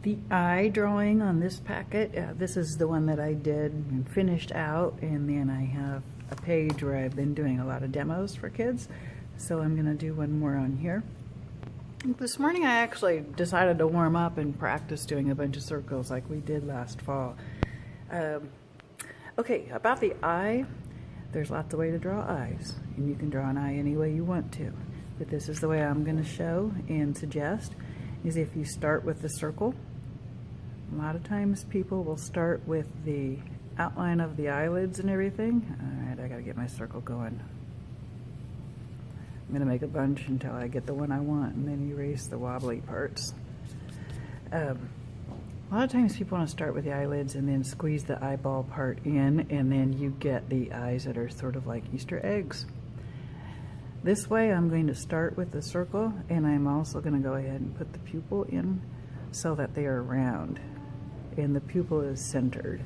The eye drawing on this packet, this is the one that I did and finished out, and then I have a page where I've been doing a lot of demos for kids, so I'm going to do one more on here. This morning I actually decided to warm up and practice doing a bunch of circles like we did last fall. Okay, about the eye, there's lots of ways to draw eyes, and you can draw an eye any way you want to, but this is the way I'm going to show and suggest, is if you start with the circle. A lot of times people will start with the outline of the eyelids and everything. Alright, I gotta get my circle going. I'm gonna make a bunch until I get the one I want and then erase the wobbly parts. A lot of times people want to start with the eyelids and then squeeze the eyeball part in, and then you get the eyes that are sort of like Easter eggs. This way I'm going to start with the circle, and I'm also going to go ahead and put the pupil in so that they are round and the pupil is centered.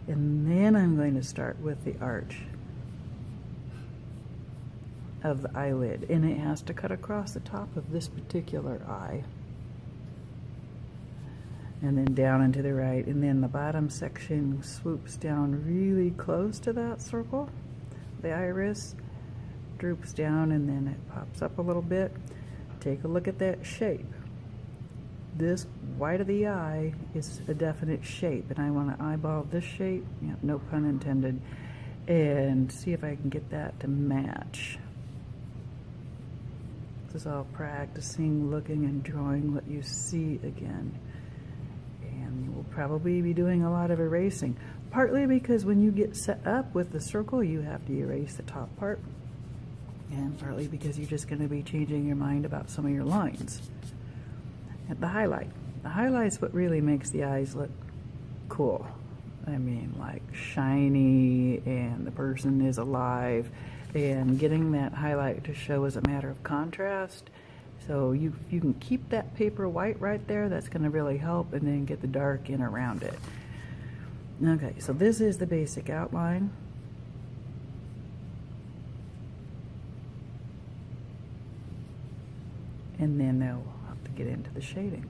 And then I'm going to start with the arch of the eyelid, and it has to cut across the top of this particular eye. And then down and to the right, and then the bottom section swoops down really close to that circle. The iris droops down and then it pops up a little bit. Take a look at that shape. This white of the eye is a definite shape, and I want to eyeball this shape, yeah, no pun intended, and see if I can get that to match. This is all practicing looking and drawing what you see again. And you will probably be doing a lot of erasing, partly because when you get set up with the circle you have to erase the top part, and partly because you're just going to be changing your mind about some of your lines. At the highlight. The highlight's what really makes the eyes look cool. I mean, like shiny, and the person is alive, and getting that highlight to show as a matter of contrast. So you can keep that paper white right there, that's going to really help, and then get the dark in around it. Okay, so this is the basic outline. And then they'll have to get into the shading.